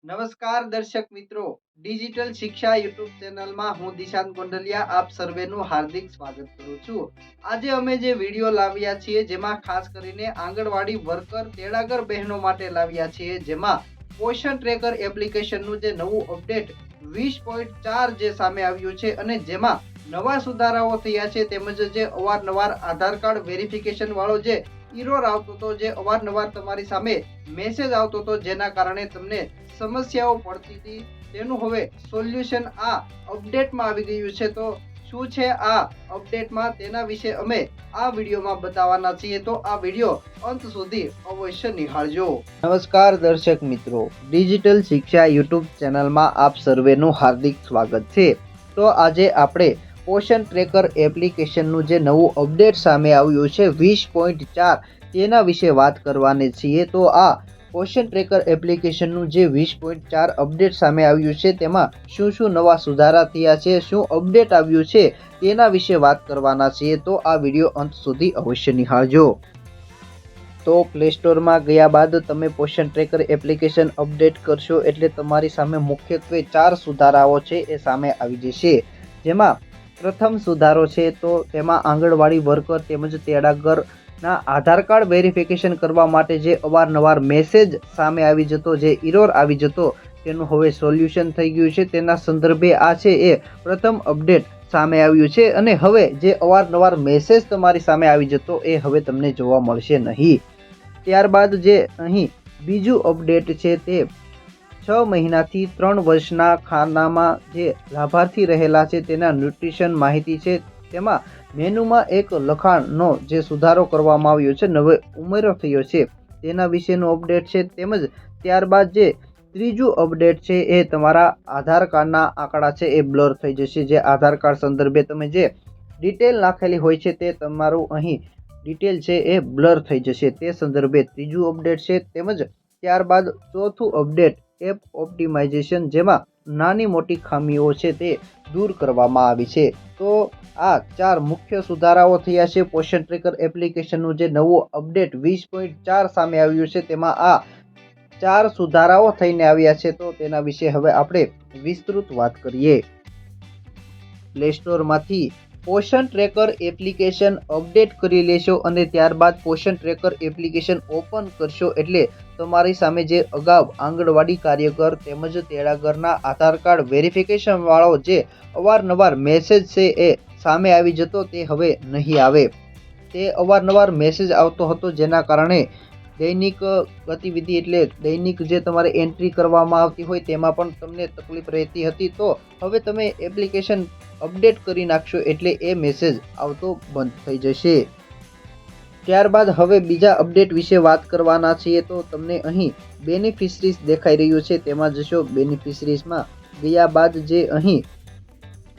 નમસ્કાર દર્શક મિત્રો, ડિજિટલ શિક્ષા યુટ્યુબ ચેનલમાં હું દિશાંત ગોંડલિયા આપ સર્વેનું હાર્દિક સ્વાગત કરું છું. આજે અમે જે વિડીયો લાવ્યા છીએ જેમાં ખાસ કરીને આંગણવાડી વર્કર તેડાગર બહેનો માટે લાવ્યા છીએ, જેમાં પોષણ ટ્રેકર એપ્લિકેશનનું જે નવું અપડેટ 20.4 જે સામે આવ્યું છે અને જેમાં નવા સુધારાઓ થયા છે, તેમજ જે અવારનવાર આધાર કાર્ડ વેરિફિકેશન વાળો જે એરર આવતો હતો, જે અવારનવાર તમારી સામે મેસેજ આવતો હતો, જેના કારણે તમને સમસ્યાઓ પડતી હતી, તેનું હવે સોલ્યુશન આ અપડેટમાં આવી ગયું છે. તો શું છે આ અપડેટમાં, તેના વિશે અમે આ વિડીયોમાં બતાવવાના છીએ, તો આ વિડીયો અંત સુધી અવશ્ય નિહાળજો. નમસ્કાર દર્શક મિત્રો, ડિજિટલ શિક્ષા યુટ્યુબ ચેનલમાં આપ સર્વેનું હાર્દિક સ્વાગત છે. તો આજે આપણે પોષણ ટ્રેકર એપ્લિકેશનનું જે નવું અપડેટ સામે આવ્યું છે 20.4, તેના વિશે વાત કરવાની છીએ. તો આ પોષણ ટ્રેકર એપ્લિકેશનનું જે 20.4 અપડેટ સામે આવ્યું છે, તેમાં શું શું નવા સુધારા થયા છે, શું અપડેટ આવ્યું છે, તેના વિશે વાત કરવાના છીએ. તો આ વિડીયો અંત સુધી અવશ્ય નિહાળજો. તો પ્લે સ્ટોરમાં ગયા બાદ તમે પોષણ ટ્રેકર એપ્લિકેશન અપડેટ કરશો એટલે તમારી સામે મુખ્યત્વે 4 સુધારાઓ છે એ સામે આવી જશે. જેમાં પ્રથમ સુધારો છે તો તેમાં આંગણવાડી વર્કર તેમજ તેડાગર ના આધાર કાર્ડ વેરિફિકેશન કરવા માટે જે અવારનવાર મેસેજ સામે આવી જતો, જે એરર આવી જતો, તેનું હવે સોલ્યુશન થઈ ગયું છે. તેના સંદર્ભે આ છે એ પ્રથમ અપડેટ સામે આવ્યું છે અને હવે જે અવારનવાર મેસેજ તમારી સામે આવી જતો એ હવે તમને જોવા મળશે નહીં. ત્યારબાદ જે અહીં બીજું અપડેટ છે તે 6 મહિનાથી 3 વર્ષના ખાનામાં જે લાભાર્થી રહેલા છે તેના ન્યુટ્રિશન માહિતી છે, તેમાં મેનુમાં એક લખાણનો જે સુધારો કરવામાં આવ્યો છે, નવો ઉમેરો થયો છે, તેના વિશેનું અપડેટ છે. તેમજ ત્યારબાદ જે ત્રીજું અપડેટ છે એ તમારા આધાર કાર્ડના આંકડા છે એ બ્લર થઈ જશે. જે આધાર કાર્ડ સંદર્ભે તમે જે ડિટેલ નાખેલી હોય છે તે તમારું અહીં ડિટેલ છે એ બ્લર થઈ જશે, તે સંદર્ભે ત્રીજું અપડેટ છે. તેમજ ત્યારબાદ ચોથું અપડેટ એપ ઓપ્ટિમાઇઝેશન, જેમાં નાની મોટી ખામીઓ છે તે દૂર કરવામાં આવી છે. તો આ 4 મુખ્ય સુધારાઓ થયા છે. પોષણ ટ્રેકર એપ્લિકેશનનું જે નવું અપડેટ 20.4 સામે આવ્યું છે, તેમાં આ 4 સુધારાઓ થઈને આવ્યા છે. તો તેના વિશે હવે આપણે વિસ્તૃત વાત કરીએ. પ્લે સ્ટોરમાંથી પોષણ ટ્રેકર એપ્લિકેશન અપડેટ કરી લેશો અને ત્યારબાદ પોષણ ટ્રેકર એપ્લિકેશન ઓપન કરશો એટલે તમારી સામે જે અગાઉ આંગણવાડી કાર્યકર તેમજ તેડાગરના આધાર કાર્ડ વેરિફિકેશન વાળો જે અવારનવાર મેસેજ છે એ સામે આવી જતો, તે હવે નહીં આવે. તે અવારનવાર મેસેજ આવતો હતો, જેના કારણે દૈનિક ગતિવિધિ એટલે દૈનિક જે તમારે એન્ટ્રી કરવામાં આવતી હોય તેમાં પણ તમને તકલીફ રહેતી હતી. તો હવે તમે એપ્લિકેશન અપડેટ કરી નાખશો એટલે એ મેસેજ આવતો બંધ થઈ જશે. ત્યારબાદ હવે બીજા અપડેટ વિશે વાત કરવાના છીએ. તો તમને અહીં બેનિફિશરીઝ દેખાઈ રહ્યું છે, તેમાં જશો. બેનિફિશરીઝમાં ગયા બાદ જે અહીં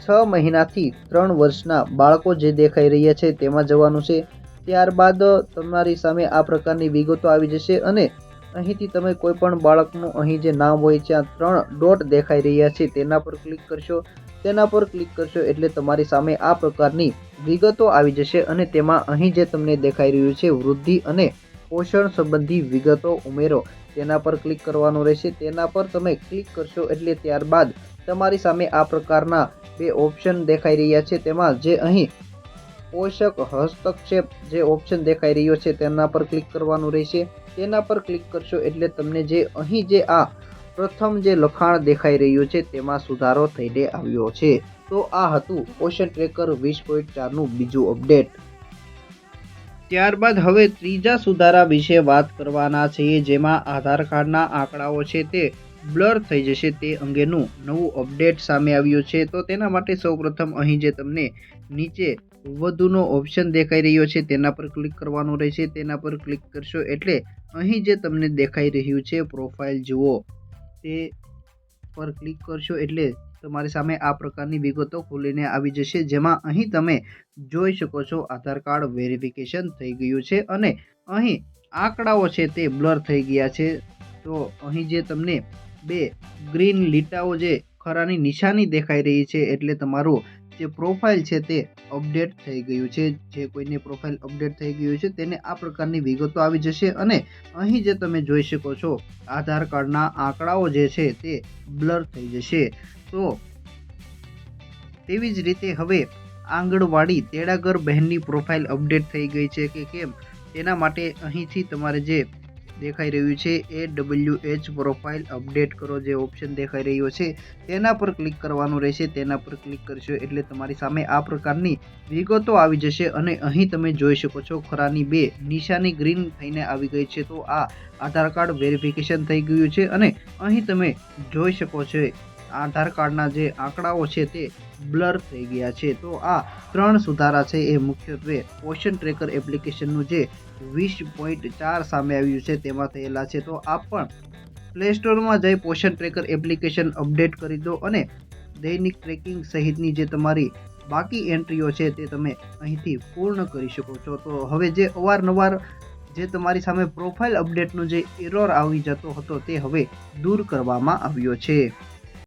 6 મહિનાથી 3 વર્ષના બાળકો જે દેખાઈ રહ્યા છે તેમાં જવાનું છે. ત્યારબાદ તમારી સામે આ પ્રકારની વિગતો આવી જશે અને અહીંથી તમે કોઈ પણ બાળકનું અહીં જે નામ હોય ત્યાં 3 ડોટ દેખાઈ રહ્યા છે તેના પર ક્લિક કરશો. તેના પર ક્લિક કરશો એટલે તમારી સામે આ પ્રકારની વિગતો આવી જશે અને તેમાં અહીં જે તમને દેખાઈ રહ્યું છે વૃદ્ધિ અને પોષણ સંબંધી વિગતો ઉમેરો, તેના પર ક્લિક કરવાનું રહેશે. તેના પર તમે ક્લિક કરશો એટલે ત્યારબાદ તમારી સામે આ પ્રકારના 2 ઓપ્શન દેખાઈ રહ્યા છે. તેમાં જે અહીં પોષક હસ્તક્ષેપ જે ઓપ્શન દેખાઈ રહ્યો છે તેના પર ક્લિક કરવાનું રહેશે. તેના પર ક્લિક કરશો એટલે તમને જે અહીં જે આ પ્રથમ જે લખાણ દેખાઈ રહ્યું છે તેમાં સુધારો થઈને આવ્યો છે. તો આ હતું પોષણ ટ્રેકર 20.4 નું બીજું અપડેટ. ત્યારબાદ હવે ત્રીજા સુધારા વિશે વાત કરવાના છીએ, જેમાં આધાર કાર્ડના આંકડાઓ છે તે બ્લર થઈ જશે, તે અંગેનું નવું અપડેટ સામે આવ્યું છે. તો તેના માટે સૌપ્રથમ અહીં જે તમને નીચે વધુનો ઓપ્શન દેખાઈ રહ્યો છે તેના પર ક્લિક કરવાનું રહેશે. તેના પર ક્લિક કરશો એટલે અહીં જે તમને દેખાઈ રહ્યું છે પ્રોફાઇલ જુઓ, તે પર ક્લિક કરશો એટલે તમારી સામે આ પ્રકારની વિગતો ખોલીને આવી જશે, જેમાં અહીં તમે જોઈ શકો છો આધાર કાર્ડ વેરિફિકેશન થઈ ગયું છે અને અહીં આંકડાઓ છે તે બ્લર થઈ ગયા છે. તો અહીં જે તમને 2 ગ્રીન લીટાઓ જે ખરાની નિશાની દેખાઈ રહી છે એટલે તમારું જે પ્રોફાઇલ છે તે અપડેટ થઈ ગયું છે. જે કોઈની પ્રોફાઇલ અપડેટ થઈ ગયું છે તેને આ પ્રકારની વિગતો આવી જશે અને અહીં જે તમે જોઈ શકો છો આધાર કાર્ડના આંકડાઓ જે છે તે બ્લર થઈ જશે. તો તેવી જ રીતે હવે આંગણવાડી તેડાગર બહેનની પ્રોફાઇલ અપડેટ થઈ ગઈ છે કે કેમ તેના માટે અહીંથી તમારે જે દેખાઈ રહ્યું છે AWH પ્રોફાઇલ અપડેટ કરો જે ઓપ્શન દેખાઈ રહ્યો છે તેના પર ક્લિક કરવાનું રહેશે. તેના પર ક્લિક કરશો એટલે તમારી સામે આ પ્રકારની વિગતો આવી જશે અને અહીં તમે જોઈ શકો છો ખરાની 2 નિશાની ગ્રીન થઈને આવી ગઈ છે. તો આ આધાર કાર્ડ વેરિફિકેશન થઈ ગયું છે અને અહીં તમે જોઈ શકો છો આધાર કાર્ડના જે આંકડાઓ છે તે બ્લર થઈ ગયા છે. તો આ 3 સુધારા છે એ મુખ્યત્વે પોષણ ટ્રેકર એપ્લિકેશનનું જે 20.4 સામે આવ્યું છે તેમાં થયેલા છે. તો આપ પણ પ્લે સ્ટોરમાં જઈ પોષણ ટ્રેકર એપ્લિકેશન અપડેટ કરી દો અને દૈનિક ટ્રેકિંગ સહિતની જે તમારી બાકી એન્ટ્રીઓ છે તે તમે અહીંથી પૂર્ણ કરી શકો છો. તો હવે જે અવારનવાર જે તમારી સામે પ્રોફાઇલ અપડેટનો જે એરર આવી જતો હતો તે હવે દૂર કરવામાં આવ્યો છે.